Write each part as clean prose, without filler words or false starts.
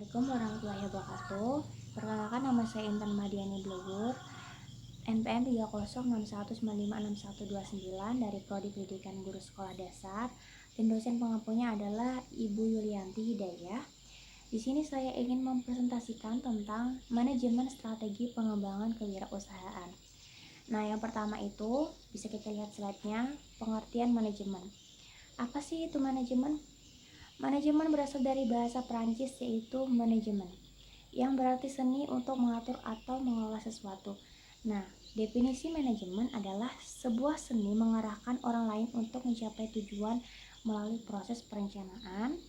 Assalamualaikum warahmatullahi wabarakatuh. Perkenalkan, nama saya Intan Madiani Blogur, NPM 3061956129 dari Prodi Pendidikan Guru Sekolah Dasar, dan dosen pengampunya adalah Ibu Yulianti Hidayah. Di sini saya ingin mempresentasikan tentang manajemen strategi pengembangan kewirausahaan. Nah, yang pertama itu bisa kita lihat slide-nya, pengertian manajemen. Apa sih itu manajemen? Manajemen berasal dari bahasa Prancis, yaitu manajemen, yang berarti seni untuk mengatur atau mengelola sesuatu. Nah, definisi manajemen adalah sebuah seni mengarahkan orang lain untuk mencapai tujuan melalui proses perencanaan,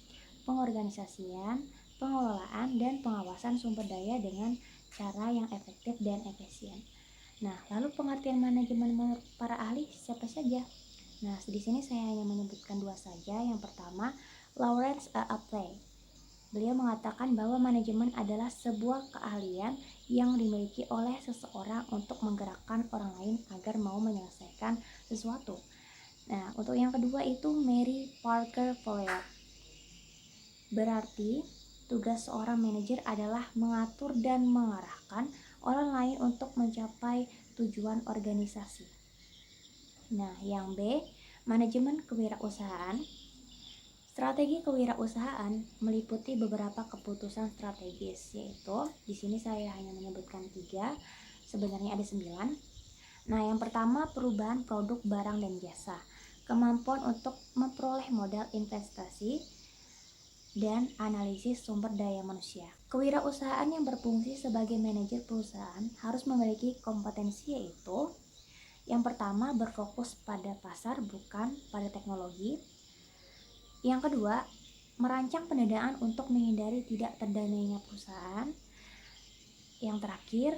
pengorganisasian, pengelolaan, dan pengawasan sumber daya dengan cara yang efektif dan efisien. Nah, lalu pengertian manajemen menurut para ahli siapa saja? Nah, di sini saya hanya menyebutkan dua saja. Yang pertama, Lawrence Appley. Beliau mengatakan bahwa manajemen adalah sebuah keahlian yang dimiliki oleh seseorang untuk menggerakkan orang lain agar mau menyelesaikan sesuatu. Nah, untuk yang kedua itu Mary Parker Foer. Berarti tugas seorang manajer adalah mengatur dan mengarahkan orang lain untuk mencapai tujuan organisasi. Nah, yang B, manajemen kewirausahaan. Strategi kewirausahaan meliputi beberapa keputusan strategis, yaitu di sini saya hanya menyebutkan 3, sebenarnya ada 9. Nah, yang pertama, perubahan produk, barang, dan jasa, kemampuan untuk memperoleh modal investasi, dan analisis sumber daya manusia. Kewirausahaan yang berfungsi sebagai manajer perusahaan harus memiliki kompetensi, yaitu yang pertama, berfokus pada pasar bukan pada teknologi. Yang kedua, merancang pendanaan untuk menghindari tidak terdanainya perusahaan. Yang terakhir,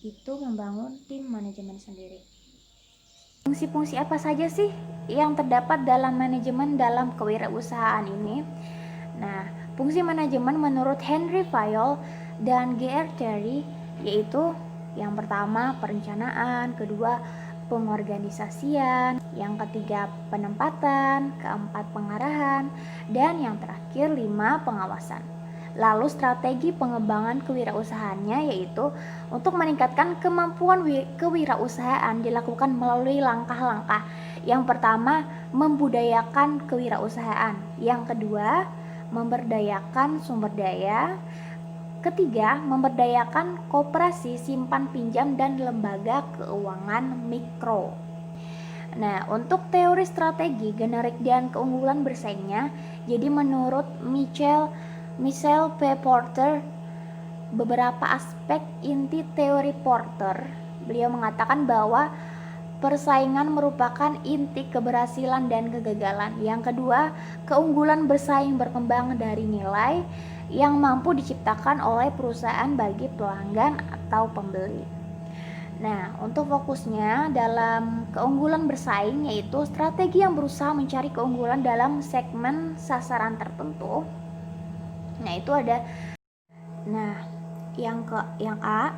itu membangun tim manajemen sendiri. Fungsi-fungsi apa saja sih yang terdapat dalam manajemen dalam kewirausahaan ini? Nah, fungsi manajemen menurut Henry Fayol dan G.R. Terry yaitu yang pertama perencanaan, kedua pengorganisasian, yang ketiga penempatan, keempat pengarahan, dan yang terakhir 5 pengawasan. Lalu strategi pengembangan kewirausahaannya yaitu untuk meningkatkan kemampuan kewirausahaan dilakukan melalui langkah-langkah. Yang pertama, membudayakan kewirausahaan. Yang kedua, memberdayakan sumber daya. Ketiga, memberdayakan koperasi simpan pinjam dan lembaga keuangan mikro. Nah, untuk teori strategi, generik dan keunggulan bersaingnya, jadi menurut Michel P. Porter, beberapa aspek inti teori Porter, beliau mengatakan bahwa persaingan merupakan inti keberhasilan dan kegagalan. Yang kedua, keunggulan bersaing berkembang dari nilai yang mampu diciptakan oleh perusahaan bagi pelanggan atau pembeli. Nah, untuk fokusnya dalam keunggulan bersaing yaitu strategi yang berusaha mencari keunggulan dalam segmen sasaran tertentu. Nah, itu ada. Nah, yang A,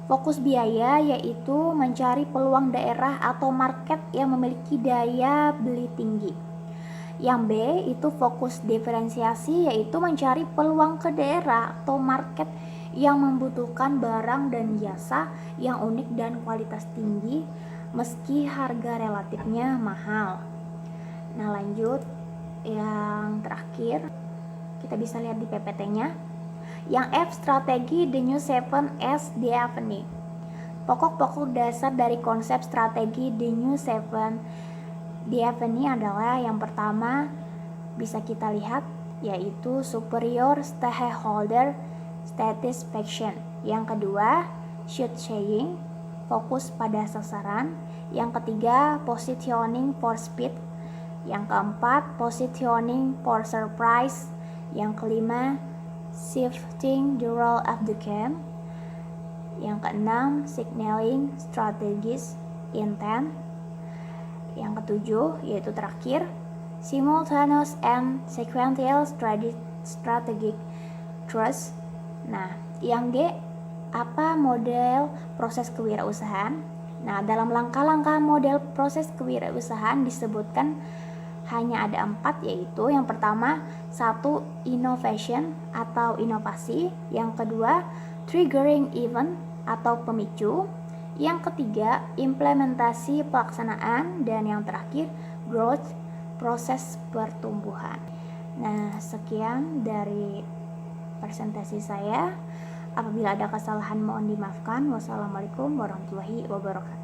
fokus biaya yaitu mencari peluang daerah atau market yang memiliki daya beli tinggi. Yang B itu fokus diferensiasi yaitu mencari peluang ke daerah atau market yang membutuhkan barang dan jasa yang unik dan kualitas tinggi meski harga relatifnya mahal. Nah, lanjut yang terakhir kita bisa lihat di PPT-nya. Yang F, strategi The New 7S The Avenue. Pokok-pokok dasar dari konsep strategi The New 7 The Avenue adalah yang pertama bisa kita lihat yaitu superior stakeholder satisfaction. Yang kedua, shoot saying, fokus pada sasaran. Yang ketiga, positioning for speed. Yang keempat, positioning for surprise. Yang kelima, shifting the role of the game. Yang keenam, signaling strategies intent. Yang ketujuh yaitu terakhir, simultaneous and sequential strategic trust. Nah, yang G, apa model proses kewirausahaan? Nah, dalam langkah-langkah model proses kewirausahaan disebutkan hanya ada 4, yaitu yang pertama 1. Innovation atau inovasi, yang kedua triggering event atau pemicu, yang ketiga implementasi pelaksanaan, dan yang terakhir growth, proses pertumbuhan. Nah, sekian dari presentasi saya. Apabila ada kesalahan mohon dimaafkan. Wassalamualaikum warahmatullahi wabarakatuh.